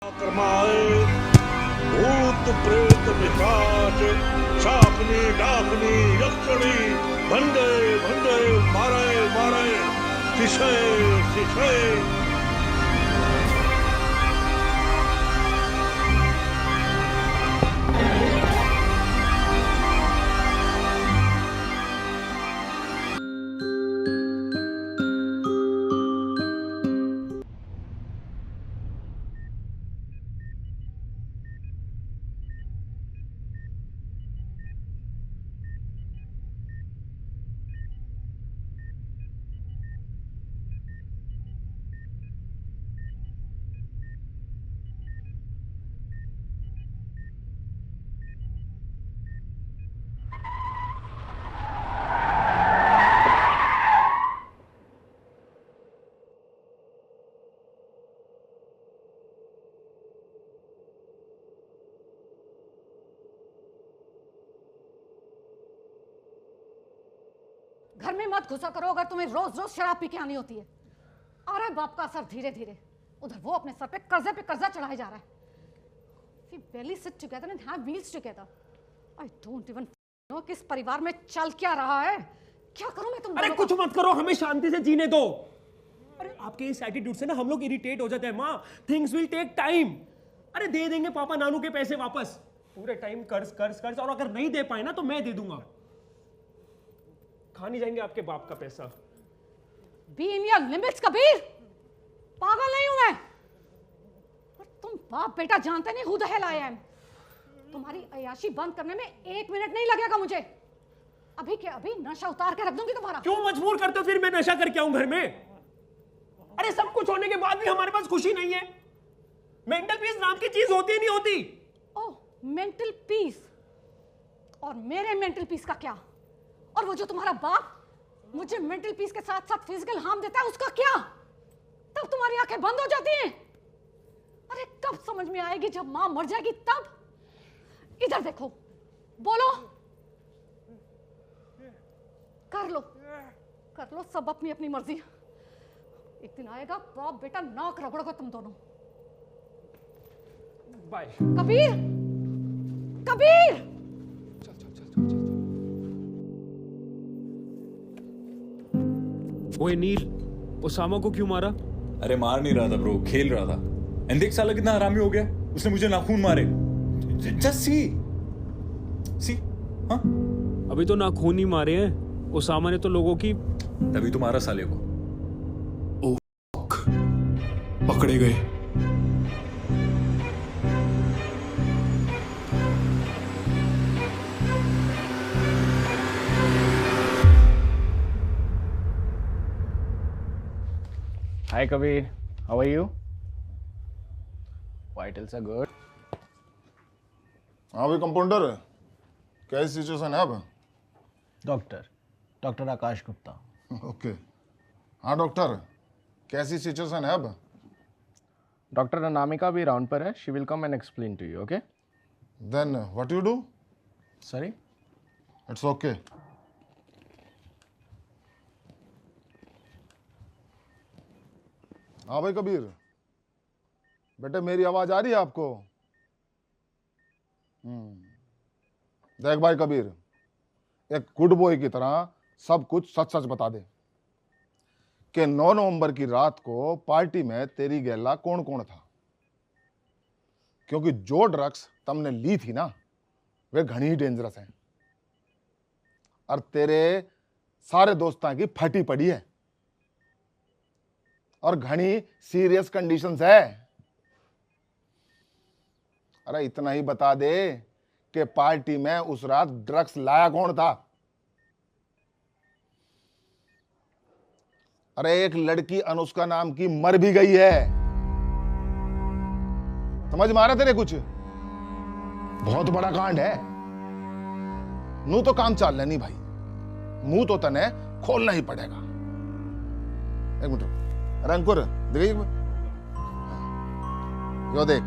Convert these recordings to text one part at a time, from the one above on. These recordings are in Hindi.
कर्माए भूत प्रेत पिशाच शापनी डाकनी यक्षणी भंडे भंडे मारे मारे शिशे शिशे। घर में मत घुसा करो अगर तुम्हें रोज रोज शराब पी के आनी होती है। आ रहा है बाप का असर धीरे धीरे, उधर वो अपने सर पे कर्जा चढ़ाए जा रहा है। We barely sit together and have meals together. I don't even know किस परिवार में चल क्या रहा है। क्या करूं मैं तुम अरे कुछ मत करो, हमें शांति से जीने दो। अरे आपके इस एटीट्यूड से ना हम लोग इरिटेट हो जाते हैं माँ। Things will take time. अरे दे देंगे पापा नानू के पैसे वापस। पूरे टाइम कर्ज कर्ज कर्ज, और अगर नहीं दे पाए ना तो मैं दे दूंगा। खा नहीं जाएंगे आपके बाप का पैसा। Be in your limits Kabir, पागल नहीं हूं मैं। और तुम बाप बेटा जानते नहीं who the hell I am। तुम्हारी अय्याशी बंद करने में 1 मिनट नहीं लगेगा मुझे। अभी के अभी नशा उतार के रख दूंगी तुम्हारा। क्यों मजबूर करते हो फिर मैं नशा करके आऊं घर में? अरे सब कुछ होने के बाद भी हमारे पास खुशी नहीं है। मेंटल पीस नाम की चीज होती नहीं होती। ओह मेंटल पीस, और मेरे मेंटल पीस का क्या? और वो जो तुम्हारा बाप मुझे मेंटल पीस के साथ साथ फिजिकल हार्म देता है उसका क्या? तब तुम्हारी आंखें बंद हो जाती हैं। अरे कब समझ में आएगी? जब मां मर जाएगी तब। इधर देखो, बोलो, कर लो सब अपनी अपनी मर्जी। एक दिन आएगा बाप बेटा नाक रगड़ोगे तुम दोनों। बाय। कबीर, कबीर, चल चल चल चल चल। ओए नील, ओसामा को क्यों मारा? अरे मार नहीं रहा था ब्रो, खेल रहा था। एंड देख साला कितना हरामी हो गया, उसने मुझे नाखून मारे। जस्ट सी हाँ। अभी तो नाखून ही मारे हैं, ओसामा ने तो लोगों की। तभी तो मारा साले को। ओ पकड़े गए। Hi Kabir, how are you? Vitals are good. हाँ भाई कंपाउंडर, कैसी सिचुएशन है अब? डॉक्टर आकाश गुप्ता। ओके। हाँ डॉक्टर, कैसी सिचुएशन है अब? डॉक्टर अनामिका भी राउंड पर है, she will come and explain to you, okay? Then what you do? Sorry? It's okay. हाँ भाई कबीर, बेटे मेरी आवाज आ रही है आपको? देख भाई कबीर, एक गुड बॉय की तरह सब कुछ सच सच बता दे कि 9 नवंबर की रात को पार्टी में तेरी गैला कौन कौन था, क्योंकि जो ड्रग्स तुमने ली थी ना वे घनी ही डेंजरस हैं और तेरे सारे दोस्तों की फटी पड़ी है और घनी सीरियस कंडीशंस है। अरे इतना ही बता दे कि पार्टी में उस रात ड्रग्स लाया कौन था। अरे एक लड़की अनुष्का नाम की मर भी गई है। समझ में आ रहा तेरे कुछ? बहुत बड़ा कांड है। नू तो काम चाल लेनी भाई, मुंह तो तने खोलना ही पड़ेगा। एक मिनट, अरे अंकुर देख, यो देख,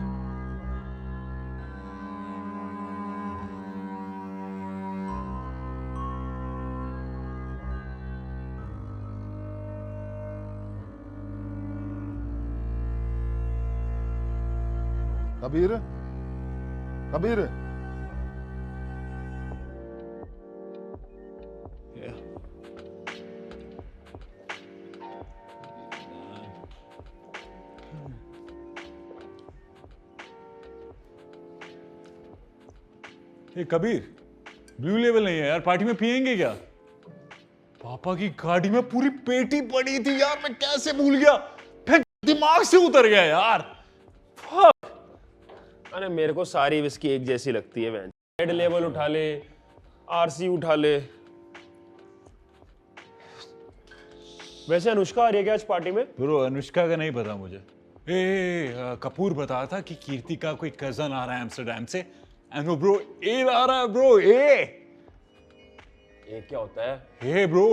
कबीर, कबीर। ए कबीर, ब्लू लेवल नहीं है यार, पार्टी में पियेंगे क्या? पापा की गाड़ी में पूरी पेटी पड़ी थी यार, मैं कैसे भूल गया, फिर दिमाग से उतर गया यार। अरे मेरे को सारी विस्की एक जैसी लगती है वैन। रेड लेवल उठा ले, आरसी उठा ले। वैसे अनुष्का आ रही है क्या आज पार्टी में? ब्रो अनुष्का का नहीं पता मुझे। कपूर बता था कि कीर्ति का कोई कजन आ रहा है एम्स्टरडैम से। एंड वो ब्रो ए आ रहा है ब्रो। ए क्या होता है? Hey bro,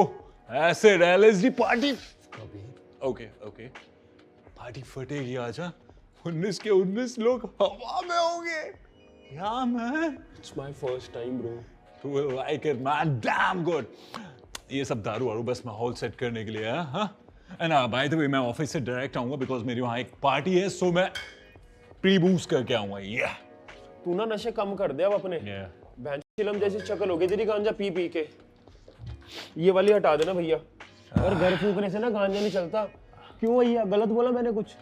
acid LSD party. Okay okay, party फटेगी आज। 19 के 19 लोग हवा में होंगे। Ya man, it's my first time bro. You will like it man, damn good. ये सब दारू वारू बस माहौल सेट करने के लिए है। हाँ, एंड बाय द वे मैं ऑफिस से डायरेक्ट आऊंगा बिकॉज मेरी वहां एक पार्टी है, सो मैं प्री बूस्ट करके आऊंगा। ये तू ना नशे कम कर दे अब अपने। बहन चिलम जैसी शक्ल हो गई तेरी गांजा पी पी के। ये वाली हटा देना भैया, और घर फूकने से ना गांजा नहीं चलता। क्यों भैया, गलत बोला मैंने कुछ?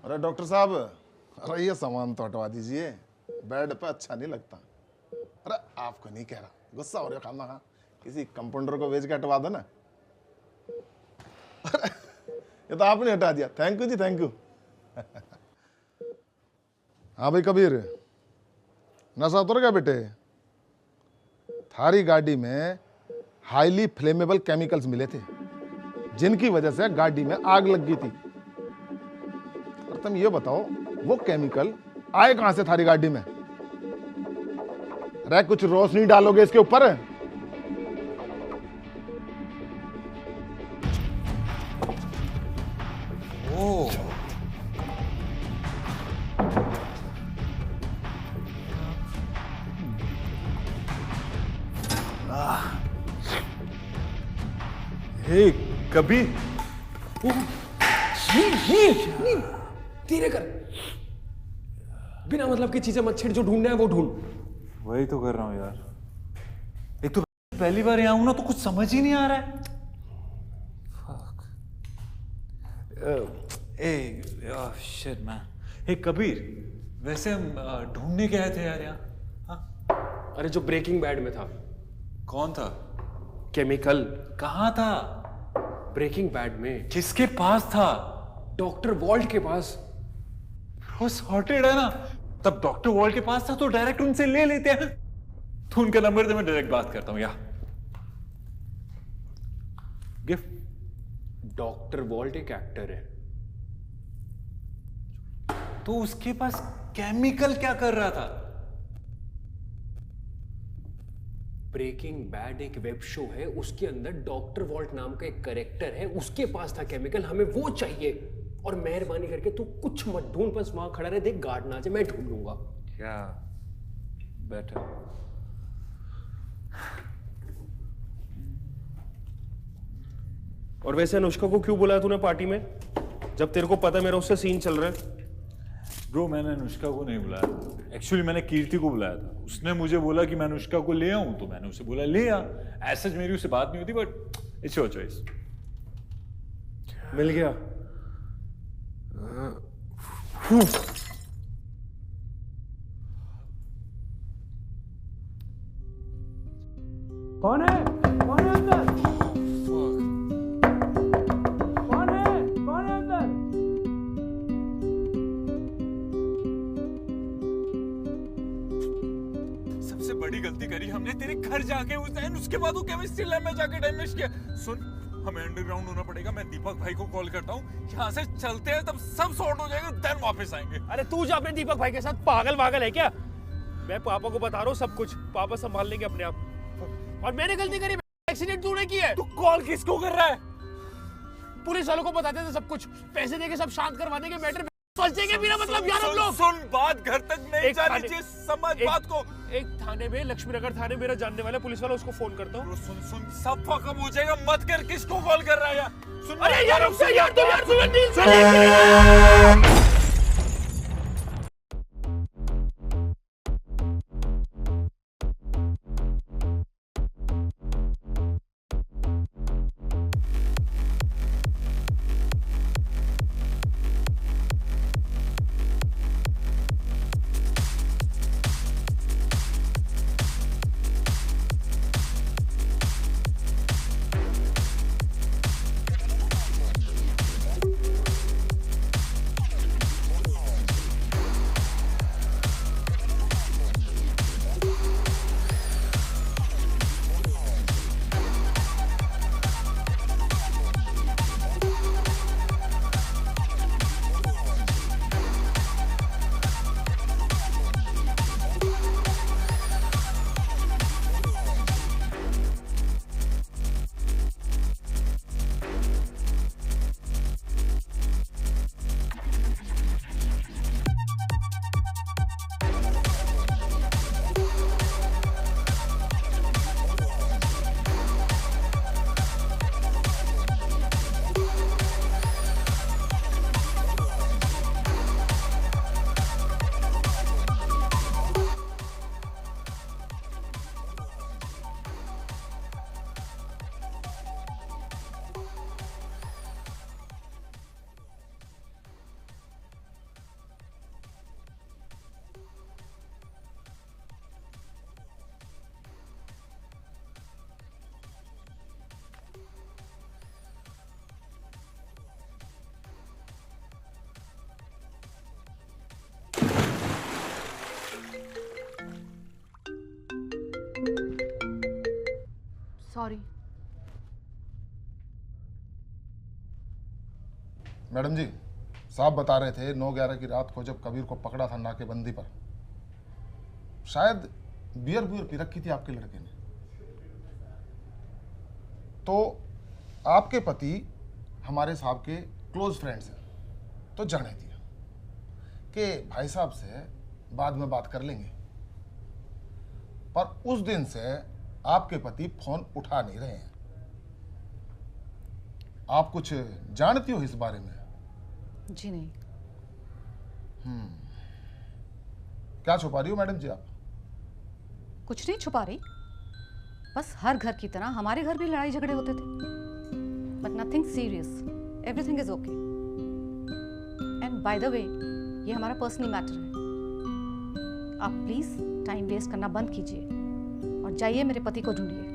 अरे डॉक्टर साहब, अरे ये सामान तो हटवा दीजिए, बेड पे अच्छा नहीं लगता। अरे आपको नहीं कह रहा, गुस्सा हो रहा खाना खा, किसी कंपाउंडर को भेज के हटवा दो ना। ये तो आपने हटा दिया, thank you ji, thank you. हाँ भाई कबीर, नशा उतर गया बेटे? थारी गाड़ी में हाईली फ्लेमेबल केमिकल्स मिले थे, जिनकी वजह से गाड़ी में आग लग गई थी। और तुम ये बताओ, वो केमिकल आए कहां से थारी गाड़ी में? अरे कुछ रोशनी डालोगे इसके ऊपर? हे कबीर, धीरे कर, बिना मतलब की चीजें मत छेड़, जो ढूंढना है वो ढूंढ। वही तो कर रहा हूँ यार। एक तो पहली बार यहाँ हूं ना, तो कुछ समझ ही नहीं आ रहा है। Shit man. हे कबीर, वैसे हम ढूंढने गए थे यार यहाँ? हाँ? अरे जो ब्रेकिंग बैड में था। कौन था? केमिकल। कहाँ था? ब्रेकिंग बैड में। किसके पास था? डॉक्टर वॉल्ट के पास। वो सॉर्टेड है ना? तब डॉक्टर वॉल्ट के पास था तो डायरेक्ट उनसे ले लेते हैं। तो उनका नंबर दे, मैं डायरेक्ट बात करता हूँ। या गिफ्ट। डॉक्टर वॉल्ट एक एक्टर है। तो उसके पास केमिकल क्या कर रहा था? ब्रेकिंग बैड एक वेब शो है, उसके अंदर डॉक्टर वॉल्ट नाम का एक कैरेक्टर है, उसके पास था केमिकल, हमें वो चाहिए। और मेहरबानी करके तू कुछ मत ढूंढ, बस वहां खड़ा रहे, देख गार्ड ना आ जाए, मैं ढूंढ लूंगा। क्या बेटर? और वैसे अनुष्का को क्यों बुलाया तूने पार्टी में, जब तेरे को पता मेरा उससे सीन चल रहा है? ब्रो मैंने अनुष्का को नहीं बुलाया, एक्चुअली मैंने कीर्ति को बुलाया था। उसने मुझे बोला कि मैं अनुष्का को ले आऊं, तो मैंने उसे बोला ले आ। ऐसा मेरी उससे बात नहीं होती, बट इट्स योर चॉइस। मिल गया। कौन है? कौन है अंदर? कौन है? कौन है अंदर? सबसे बड़ी गलती करी हमने तेरे घर जाके उस दिन, उसके बाद वो केमिस्ट्री लैब में जाके टाइम वेस्ट किया। सुन, हमें अंडरग्राउंड होना पड़ेगा। मैं दीपक भाई को कॉल करता हूँ, यहाँ से चलते हैं, तब सब सॉर्ट हो जाएगा, देन वापस आएंगे। अरे तू जा अपने दीपक भाई के साथ, पागल है क्या? मैं पापा को बता रहा हूँ सब कुछ, पापा संभाल लेंगे अपने आप। और मैंने गलती करी, एक्सीडेंट तूने किया है। तू कॉल किसको कर रहा है? पुलिस वालों को बताते थे सब कुछ, पैसे देके सब शांत करवा देंगे मैटर। फंसेंगे बिना मतलब यार हम लोग। सुन, बात घर तक नहीं एक जानी थाने- चाहिए, समझ एक- बात को। एक थाने में, लक्ष्मीनगर थाने, मेरा जानने वाला पुलिस वाला, उसको फोन करता हूँ। सुन सुन, सब खत्म हो जाएगा, मत कर। किसको कॉल कर रहा है यार? सुन, अरे यार मैं- रुक जा यार, तू यार सुन नींद से लेके। सॉरी। मैडम जी, साहब बता रहे थे 9/11 की रात को जब कबीर को पकड़ा था नाकेबंदी पर, शायद बियर पी रखी थी आपके लड़के ने। तो आपके पति हमारे साहब के क्लोज फ्रेंड्स हैं, तो जाने दिया कि भाई साहब से बाद में बात कर लेंगे। पर उस दिन से आपके पति फोन उठा नहीं रहे हैं। आप कुछ जानती हो इस बारे में? जी नहीं। क्या छुपा रही हो मैडम जी आप? कुछ नहीं छुपा रही, बस हर घर की तरह हमारे घर भी लड़ाई झगड़े होते थे, but nothing serious, everything is okay. And bye the वे, ये हमारा पर्सनल मैटर है। आप प्लीज टाइम वेस्ट करना बंद कीजिए और जाइए मेरे पति को ढूंढिए।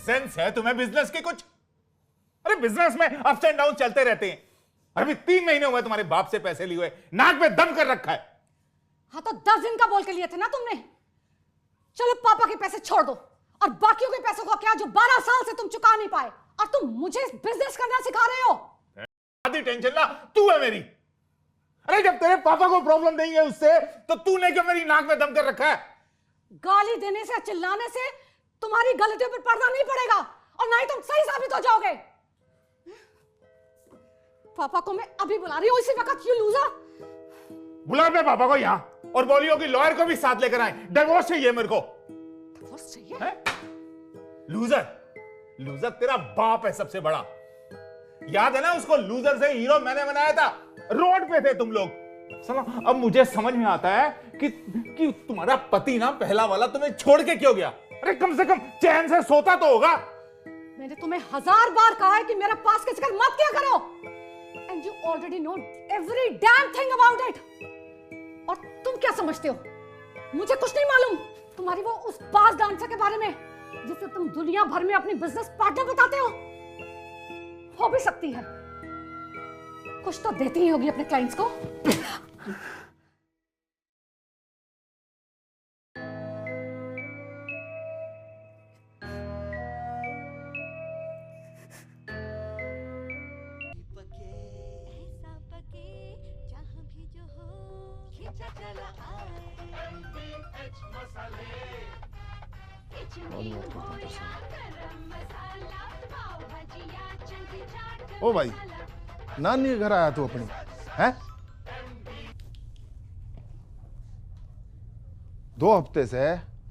सेंस है तुम्हें बिजनेस के कुछ? अरे बिजनेस में अप्स एंड डाउन चलते रहते हैं। अभी 3 महीने हुए तुम्हारे बाप से पैसे लिए हुए, नाक में दम कर रखा है। हाँ तो 10 दिन का बोल के लिए थे ना तुमने। चलो पापा के पैसे छोड़ दो, और बाकियों के पैसों को क्या जो 12 साल से तुम चुका नहीं पाए, और तुम मुझे बिजनेस करना सिखा रहे हो। आधी टेंशन ना तू है मेरी। अरे जब तेरे पापा को प्रॉब्लम नहीं है उससे, तो तूने क्यों मेरी नाक में दम कर रखा है? गाली देने से, चिल्लाने से तुम्हारी गलतियों पर पर्दा नहीं पड़ेगा, और ना ही तुम सही साबित हो जाओगे। पापा को मैं अभी बुला रही हूं, इसी वक्त। You loser. बुला अपने पापा को यहाँ, और बोलियो कि लॉयर को भी साथ लेकर आए। डिवोर्स चाहिए मेरे को। डिवोर्स चाहिए? लूजर, लूजर तेरा बाप है सबसे बड़ा। याद है ना उसको? लूजर से हीरो मैंने बनाया था। रोड पे थे तुम लोग। चलो अब मुझे समझ में आता है कि तुम्हारा पति ना पहला वाला तुम्हें छोड़ के क्यों गया। अरे कम से कम चैन से सोता तो होगा। मैंने तुम्हें 1000 बार कहा है कि मेरा पास का जिक्र मत क्या करो, and you already know every damn thing about it. और तुम क्या समझते हो? मुझे कुछ नहीं मालूम तुम्हारी वो उस बाज डांसर के बारे में जिसे तुम दुनिया भर में अपनी बिजनेस पार्टनर बताते हो भी सकती है, कुछ तो देती ही होगी अपने क्लाइंट्स को। ओ भाई, नानी के घर आया तू अपनी, हैं? 2 हफ्ते से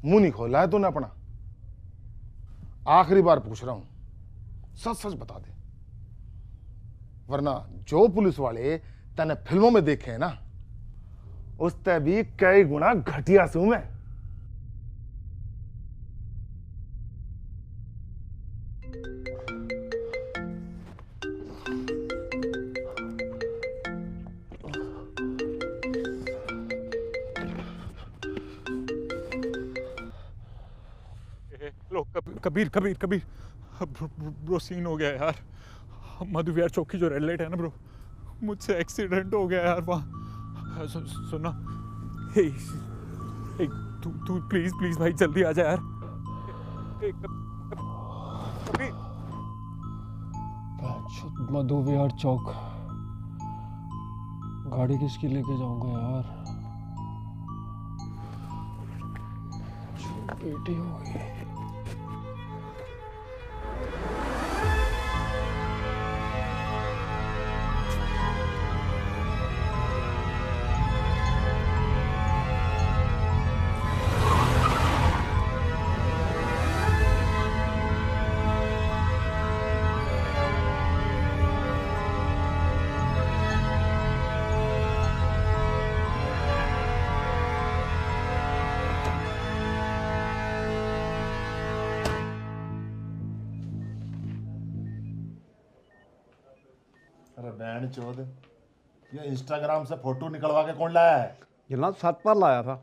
मुंह नहीं खोला है तूने अपना। आखिरी बार पूछ रहा हूं, सच सच बता दे, वरना जो पुलिस वाले तने फिल्मों में देखे हैं ना, उससे भी कई गुना घटिया हूं मैं। कबीर कबीर कबीर ब्रो, सीन हो गया यार। मधुविहार चौक की जो रेड लाइट है ना ब्रो, मुझसे एक्सीडेंट हो गया यार वहाँ। सुनना, हे तू प्लीज प्लीज भाई जल्दी आ जा यार। कबीर, मधुविहार चौक, गाड़ी किसकी लेके जाऊंगा यार, बेटी हो गई। अरे बैंड चोद, ये इंस्टाग्राम से फोटो निकलवा के कौन लाया है? जनाब 7 पर लाया था।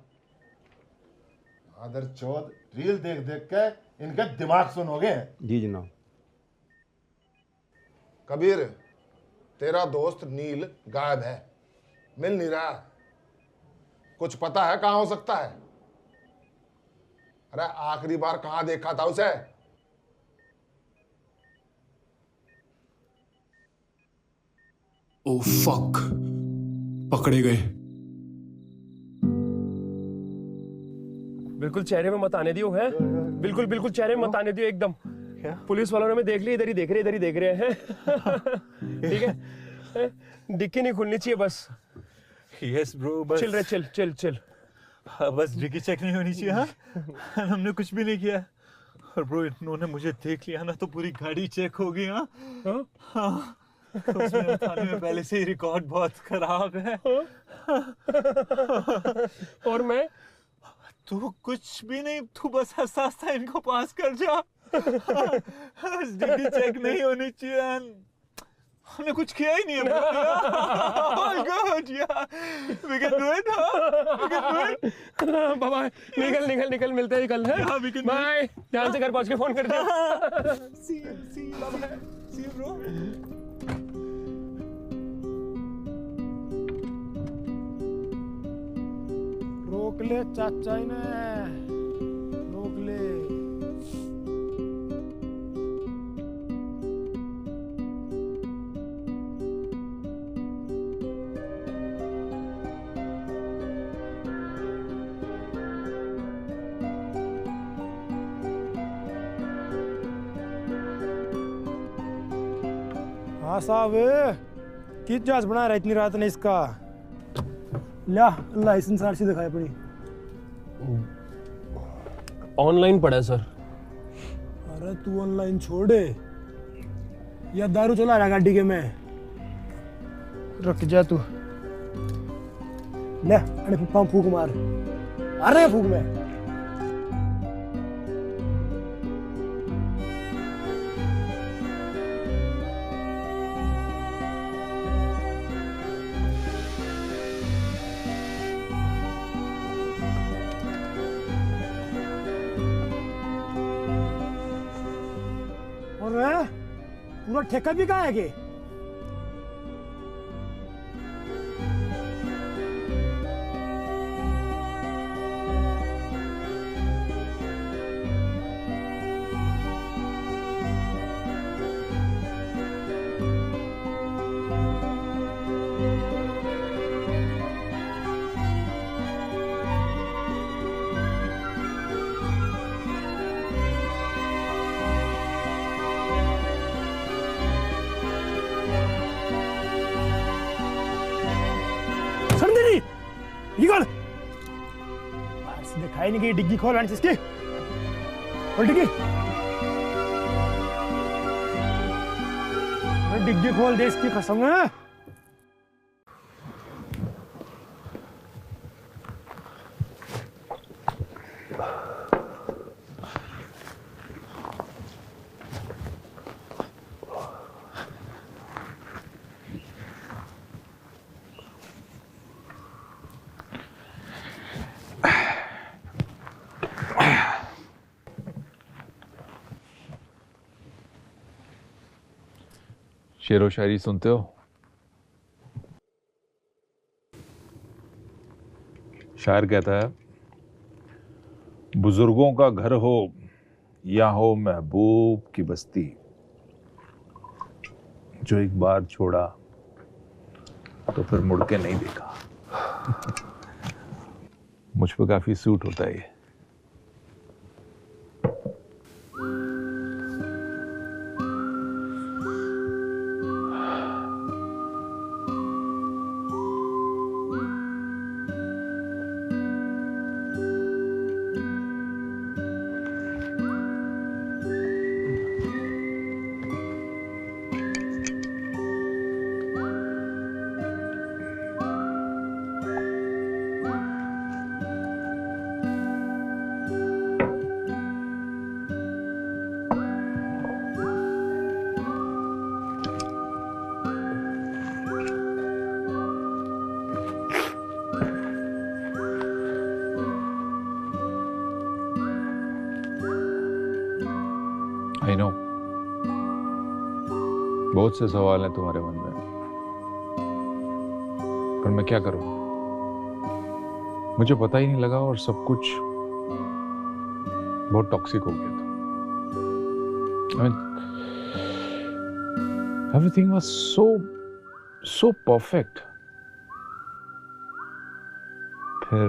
आदर चोद, रील देख देख के इनके दिमाग सुन हो गए हैं। जी जनाब। कबीर, तेरा दोस्त नील गायब है, मिल नहीं रहा। कुछ पता है कहां हो सकता है? अरे आखिरी बार कहां देखा था उसे? ओ फक, पकड़े गए। बिल्कुल चेहरे में मत आने दियो, है? बिल्कुल बिल्कुल चेहरे में मत आने दियो एकदम। पुलिस वालों ने हमें देख लिया, इधर ही देख रहे हैं। ठीक है, डिक्की नहीं खुलनी चाहिए बस। यस ब्रो, बस चिल रहे, चिल। बस डिक्की चेक नहीं होनी चाहिए। हाँ हमने कुछ भी नहीं किया, और ब्रो इन्होंने मुझे देख लिया ना तो पूरी गाड़ी चेक होगी। हाँ, तो उसमें थाने में पहले से ही रिकॉर्ड बहुत खराब है। और मैं? तू कुछ भी नहीं, तू बस हंसता इनको पास कर जा। डिग्री चेक नहीं होनी चाहिए। हमने कुछ किया ही नहीं है। Oh God, yeah. We can do it, huh? We can do it. बाबा निकल मिलते हैं कल, है? Yeah, we can do it. Bye, ध्यान से घर पहुंच के फोन कर दे। See you, bro. रोक ले चाचा ने, रोक ले। हाँ साहब, किस जहाज बना रहा इतनी रात ने इसका? ला लाइसेंस आरसी दिखाई पड़ी। ऑनलाइन पड़ा है सर। अरे तू ऑनलाइन छोड़े या दारू चला रहा गाड़ी के में? रुक जा तू। ले अरे पप्पा फूक मार, अरे फूक में। तुम्हारा ठेका भी कहाँ है के? निकल बाहर से दिखाई नहीं गई डिग्गी खोल आने इसकी खोल डिग्गी खोल दे इसकी कसम है शेरो शायरी सुनते हो? शायर कहता है, बुजुर्गों का घर हो या हो महबूब की बस्ती, जो एक बार छोड़ा तो फिर मुड़ के नहीं देखा। मुझ पर काफी सूट होता है ये। I know. बहुत से सवाल हैं तुम्हारे मन में, पर मैं क्या करूं? मुझे पता ही नहीं लगा और सब कुछ बहुत टॉक्सिक हो गया था। I mean, everything was so perfect. फिर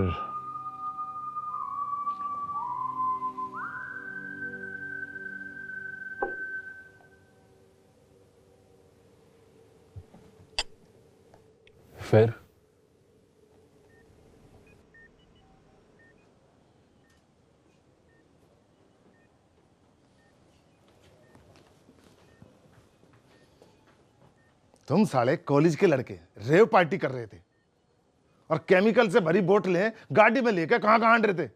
तुम साले कॉलेज के लड़के रेव पार्टी कर रहे थे और केमिकल से भरी बोतलें गाड़ी में लेकर कहां कहां रहे थे।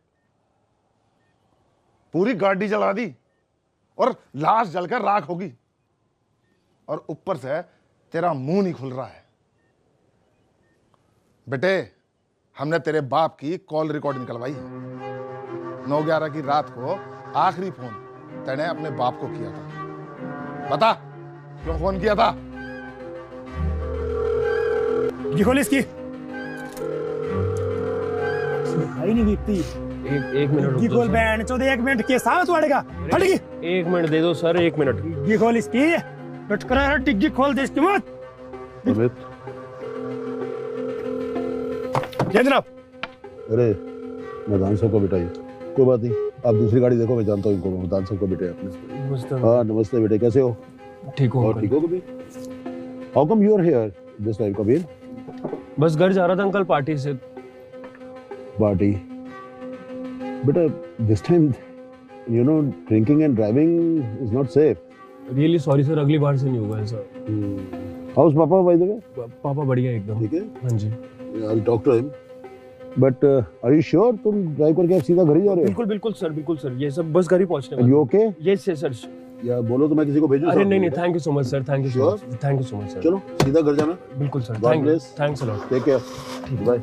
पूरी गाड़ी जला दी और लाश जलकर राख होगी, और ऊपर से तेरा मुंह नहीं खुल रहा है। बेटे, हमने तेरे बाप की कॉल रिकॉर्ड निकलवाई है। 9/11 की रात को आखिरी फोन तूने अपने बाप को किया था। बता क्यों फोन किया था? ये खोल इसकी दिखाई नहीं दिखती। एक मिनट ये खोल बैंड चौदह 1 मिनट के साथ वाड़ेगा। हटगी 1 मिनट दे दो सर, 1 मिनट। ये खोल इसकी लटकरा टिग्गी खोल दे इसकी मत। जनाब, अरे मैदान साहब को बिठाइए। कोई बात नहीं, आप दूसरी गाड़ी देखो, मैं जानता हूँ इनको। मैदान साहब को बिठाइए अपने। हाँ नमस्ते बेटे, कैसे हो? ठीक हो? और ठीक हो कभी? How come you are here this time Kabir? बस घर जा रहा था अंकल पार्टी से। पार्टी? बेटा this time you know drinking and driving is not safe. Really sorry sir, अगली बार से नहीं होगा sir. How's papa by the way? पापा बढ़िया एकदम। ठीक है, हाँ जी। I will talk to him. But are you sure तुम ड्राइव करके सीधा घर ही जा रहे हो? बिल्कुल बिल्कुल सर, बिल्कुल सर, ये सब बस घर ही पहुंचने वाला। You okay? Yes sir. या बोलो तो मैं किसी को भेजूं? अरे नहीं, thank you so much sir, thank you so much, thank you so much sir. चलो सीधा घर जाना। बिल्कुल sir, thanks a lot. Take care, bye.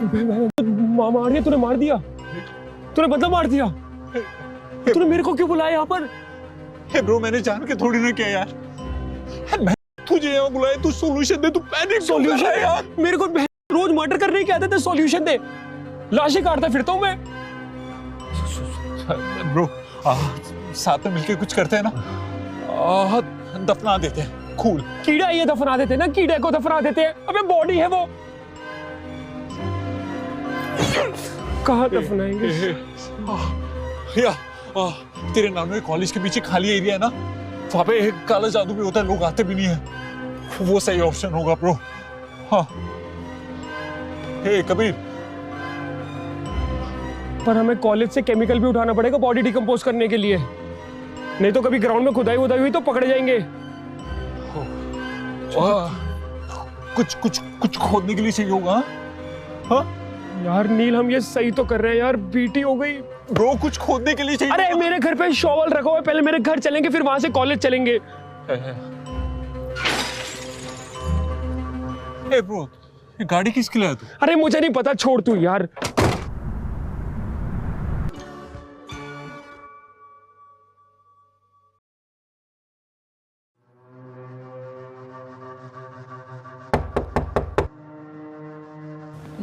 मार दिया तूने, मार दिया तूने, मतलब मार दिया तूने। मेरे को क्यों बुलाया यहाँ पर? हे ब्रो, मैंने जान के थोड़ी ना किया यार। मैं तुझे यहाँ बुलाया, तू सॉल्यूशन दे, तू पैनिक सॉल्यूशन यार। मेरे को रोज मर्डर करने की आदत है, सॉल्यूशन दे। लाशें काटता फिरता हूँ मैं। ब्रो साथ में मिलके कुछ करते हैं ना, दफना देते हैं। कूल। कीड़ा ये दफना देते हैं ना, कीड़े को दफना देते हैं। अबे बॉडी है वो, कहाँ दफनाएंगे? या तेरे नानू के कॉलेज के पीछे खाली एरिया है ना, वहां पे एक काला जादू भी होता है, लोग आते भी नहीं है। वो सही ऑप्शन होगा ब्रो। हाँ हे कबीर, पर हमें कॉलेज से केमिकल भी उठाना पड़ेगा बॉडी डिकम्पोज करने के लिए, नहीं तो कभी ग्राउंड में खुदाई वुदाई हुई तो पकड़े जाएंगे। कुछ कुछ कुछ खोदने के लिए चाहिए होगा। हाँ यार नील, हम ये सही तो कर रहे हैं यार, बीटी हो गई। ब्रो कुछ खोदने के लिए चाहिए। अरे मेरे घर पे शॉवल रखा हुआ है, पहले मेरे घर चलेंगे फिर वहां से कॉलेज चलेंगे। ए ब्रो, ये गाड़ी किसके लिए है तू? अरे मुझे नहीं पता, छोड़ तू यार।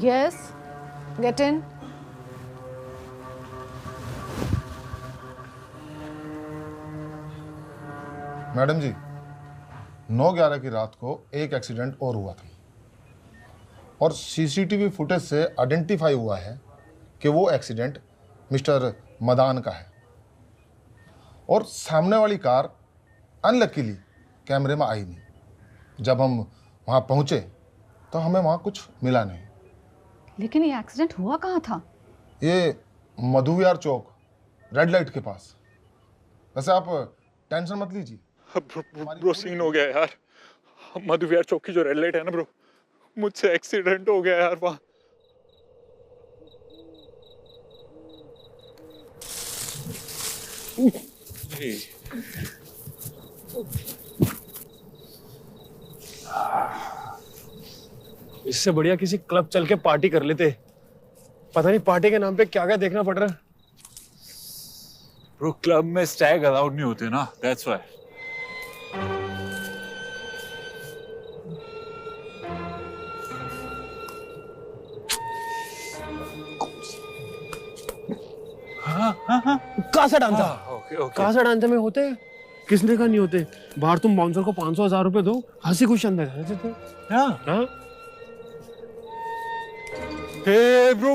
Yes, get in. मैडम जी, 9/11 की रात को एक एक्सीडेंट और हुआ था और सीसीटीवी फुटेज से आइडेंटिफाई हुआ है कि वो एक्सीडेंट मिस्टर मदान का है और सामने वाली कार अनलकीली कैमरे में आई नहीं। जब हम वहाँ पहुँचे तो हमें वहाँ कुछ मिला नहीं। लेकिन ये एक्सीडेंट हुआ कहाँ था? ये मधुविहार चौक रेड लाइट के पास। वैसे आप टेंशन मत लीजिए। ब्रो सीन हो गया यार, मधुविहार चौक की जो रेड लाइट है ना ब्रो, मुझसे एक्सीडेंट हो गया यार वहाँ। इससे बढ़िया किसी क्लब चल के पार्टी कर लेते। पता नहीं पार्टी के नाम पे क्या क्या देखना पड़ रहा है। ब्रो क्लब में स्टैग अलाउड नहीं होते ना, that's why. Casa Danza, okay Casa Danza में होते हैं, किसने कहा नहीं होते? बाहर तुम बाउंसर को 500,000 रुपए दो, हंसी खुश अंदर हाँ। Hey bro,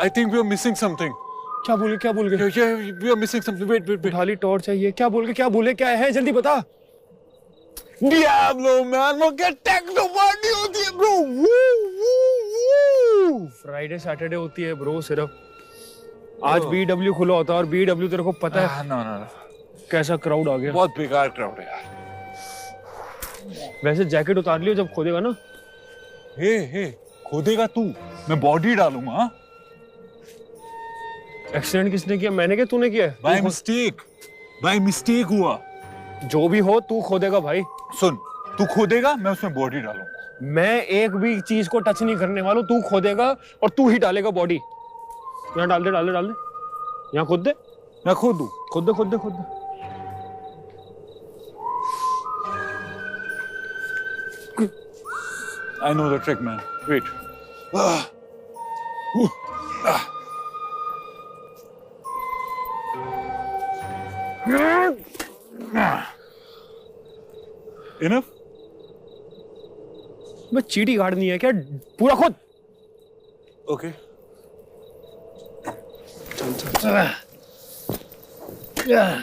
I think we are missing something. क्या बोले Yeah, we are missing something. Wait. उठाली टॉर्च चाहिए। क्या बोले क्या है, जल्दी बता। Diablo man, वो क्या टेक्नो पार्टी होती है bro? फ्राइडे सैटरडे होती है ब्रो सिर्फ। आज BW खुला होता है और BW तेरे को पता है No. कैसा क्राउड आ गया। बहुत बेकार क्राउड है यार। वैसे जैकेट उतार लियो जब खोदेगा ना। हे खोदेगा तू, मैं बॉडी डालूंगा। हाँ? एक्सीडेंट किसने किया, मैंने किया तूने किया? बाय मिस्टेक हुआ। जो भी हो तू खोदेगा भाई। सुन, तू खोदेगा, मैं उसमें बॉडी डालूंगा। मैं एक भी चीज को टच नहीं करने वाला, तू खोदेगा और तू ही डालेगा बॉडी। यहाँ डाल दे। यहाँ खोद दे। मैं खोदूं? खोद दे। I know the trick, man. Wait. Enough? मैं चीटी गाड़नी है क्या? पूरा खुद। Okay. चल। Yeah.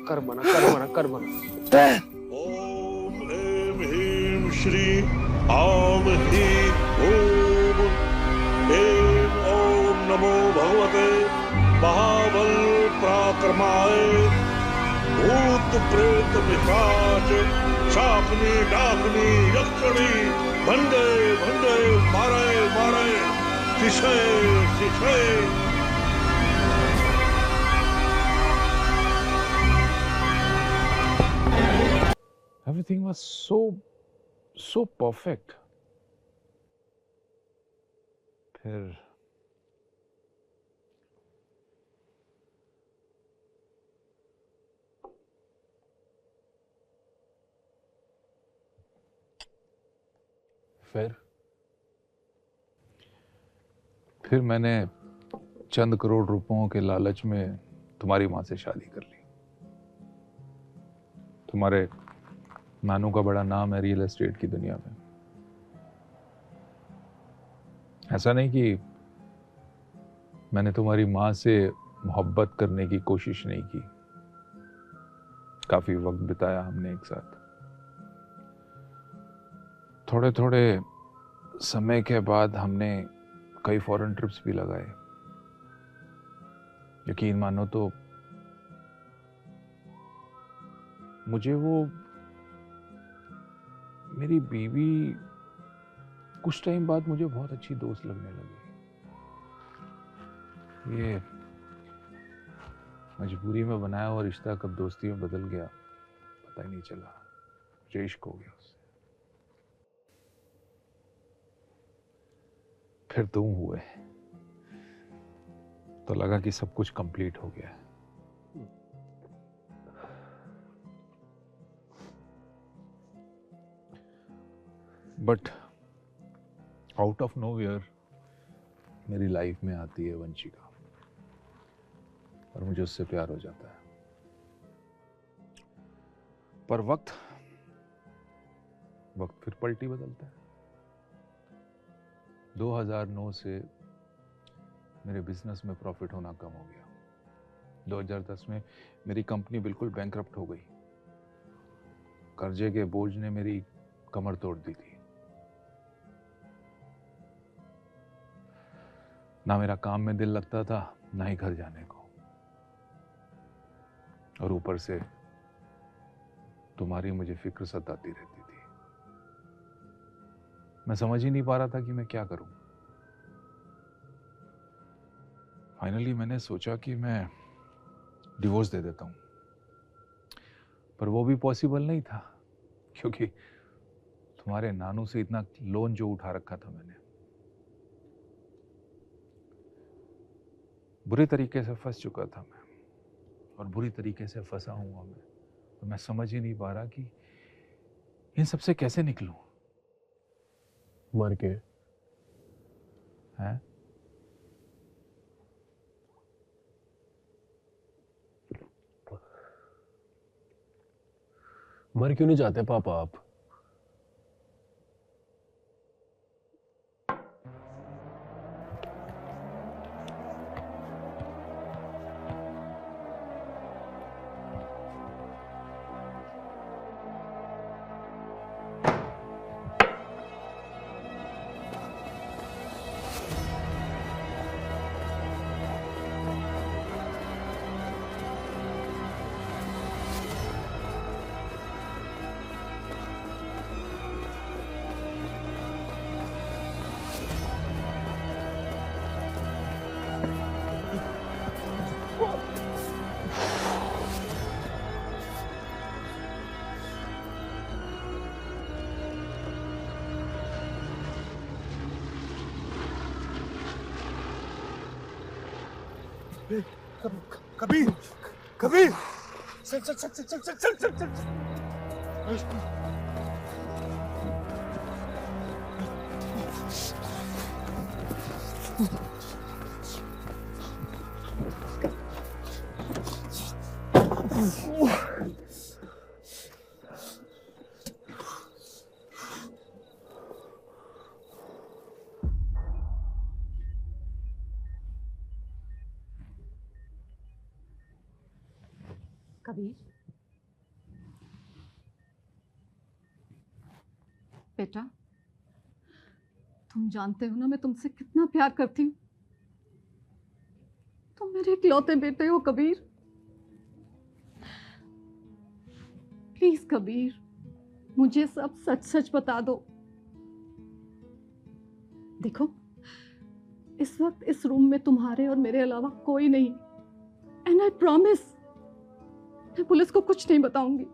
कर बना। ओम ऐं ह्रीं श्री आम ह्रीं ओम ऐं ओम नमो महाबल पराक्रमाय भूत प्रेत पिशाच शाकनी डाकनी यक्षणी भंडे भंडे मारे मारे शिशे शिशे Everything was so perfect. फिर फिर मैंने चंद करोड़ रुपयों के लालच में तुम्हारी माँ से शादी कर ली। तुम्हारे नानू का बड़ा नाम है रियल एस्टेट की दुनिया में। ऐसा नहीं कि मैंने तुम्हारी माँ से मोहब्बत करने की कोशिश नहीं की। काफी वक्त बिताया हमने एक साथ। थोड़े थोड़े समय के बाद हमने कई फॉरेन ट्रिप्स भी लगाए। यकीन मानो तो मुझे वो मेरी बीवी कुछ टाइम बाद मुझे बहुत अच्छी दोस्त लगने लगी। ये मजबूरी में बनाया हुआ रिश्ता कब दोस्ती में बदल गया पता ही नहीं चला। मुझे इश्क हो गया उससे। फिर तुम हुए तो लगा कि सब कुछ कंप्लीट हो गया। बट आउट ऑफ नोवेयर मेरी लाइफ में आती है वंशिका और मुझे उससे प्यार हो जाता है। पर वक्त फिर पलटी बदलता है। 2009 से मेरे बिजनेस में प्रॉफिट होना कम हो गया। 2010 में मेरी कंपनी बिल्कुल बैंकरप्ट हो गई। कर्जे के बोझ ने मेरी कमर तोड़ दी थी। ना मेरा काम में दिल लगता था ना ही घर जाने को। और ऊपर से तुम्हारी मुझे फिक्र सताती रहती थी। मैं समझ ही नहीं पा रहा था कि मैं क्या करूं। फाइनली मैंने सोचा कि मैं डिवोर्स दे देता हूं। पर वो भी पॉसिबल नहीं था क्योंकि तुम्हारे नानू से इतना लोन जो उठा रखा था मैंने, बुरे तरीके से फंस चुका था मैं और बुरी तरीके से फंसा हुआ मैं। तो मैं समझ ही नहीं पा रहा कि इन सबसे कैसे निकलूं। मर के हैं? मर क्यों नहीं जाते पापा आप? कबीर कबीर चल चल चल चल चल चल चल चल चल। कबीर बेटा, तुम जानते हो ना मैं तुमसे कितना प्यार करती हूँ। तुम तुम मेरे इकलौते बेटे हो कबीर। प्लीज कबीर, मुझे सब सच सच बता दो। देखो, इस वक्त इस रूम में तुम्हारे और मेरे अलावा कोई नहीं, एंड आई प्रॉमिस मैं पुलिस को कुछ नहीं बताऊंगी।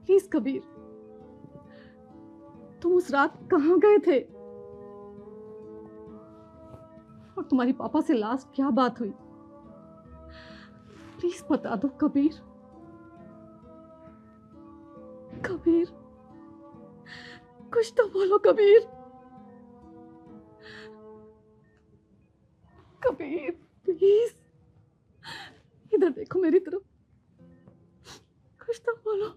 प्लीज कबीर, तुम उस रात कहां गए थे और तुम्हारी पापा से लास्ट क्या बात हुई? प्लीज बता दो कबीर। कबीर, कुछ तो बोलो कबीर। कबीर प्लीज, इधर देखो मेरी तरफ, कुछ तो बोलो।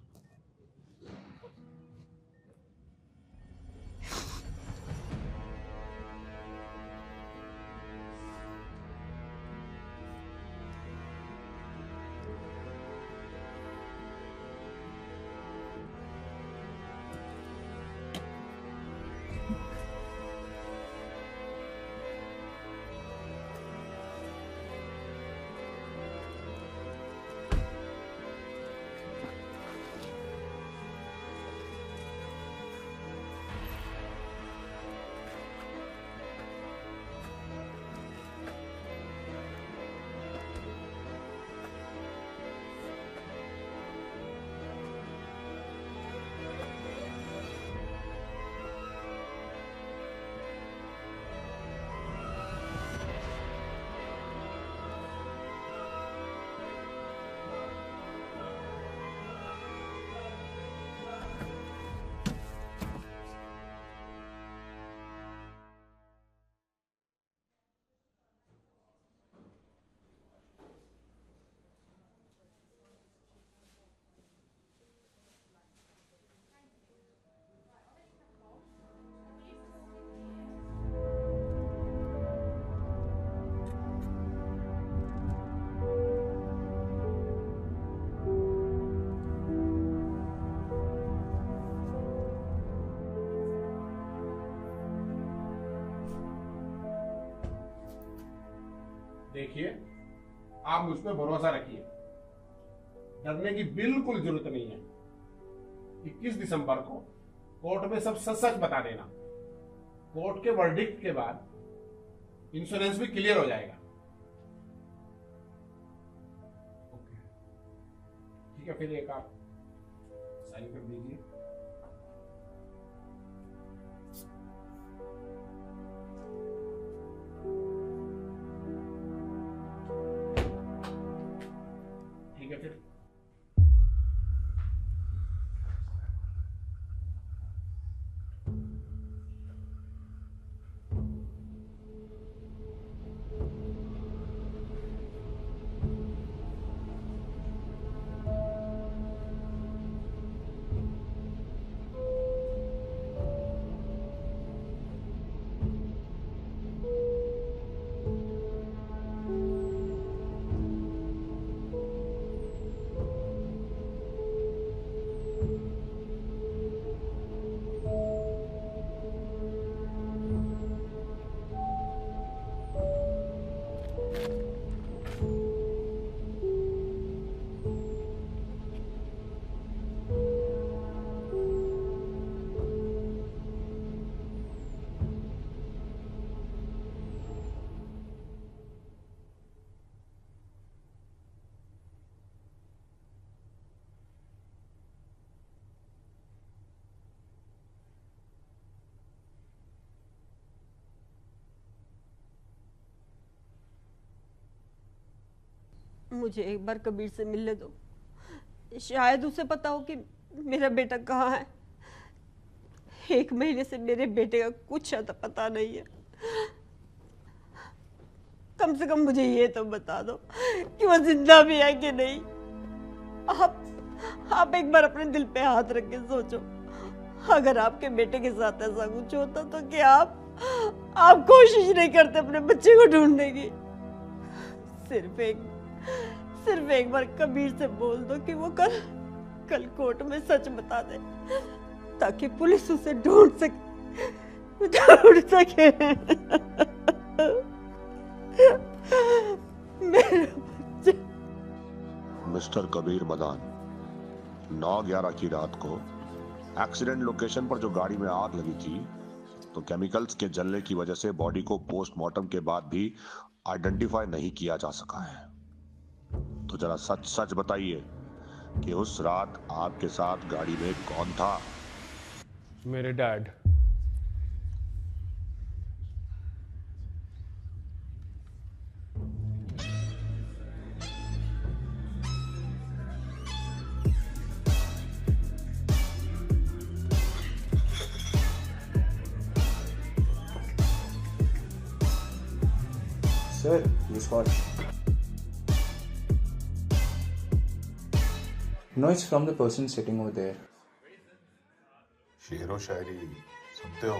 देखिए, आप मुझ पर भरोसा रखिए, डरने की बिल्कुल जरूरत नहीं है। 21 दिसंबर को कोर्ट में सब सच सच बता देना। कोर्ट के वर्डिक्ट के बाद इंश्योरेंस भी क्लियर हो जाएगा। ओके, ठीक है, फिर एक आप साइन कर दीजिए। ठीक है फिर। मुझे एक बार कबीर से मिलने दो, शायद उसे पता हो कि मेरा बेटा कहाँ है। 1 महीने से मेरे बेटे का कुछ पता नहीं है। कम से कम मुझे ये तो बता दो कि वो जिंदा भी है कि नहीं। आप एक बार अपने दिल पे हाथ रख के सोचो, अगर आपके बेटे के साथ ऐसा कुछ होता तो क्या आप कोशिश नहीं करते अपने बच्चे को ढूंढने की? सिर्फ एक बार कबीर से बोल दो कि वो कल कोर्ट में सच बता दे, ताकि पुलिस उसे ढूंढ सके। मिस्टर कबीर मदान, 9/11 की रात को एक्सीडेंट लोकेशन पर जो गाड़ी में आग लगी थी, तो केमिकल्स के जलने की वजह से बॉडी को पोस्टमार्टम के बाद भी आइडेंटिफाई नहीं किया जा सका है। तो जरा सच सच बताइए कि उस रात आपके साथ गाड़ी में कौन था? मेरे dad. Sir, this watch. No, it's from the person sitting over there. शेरो शायरी सुनते हो?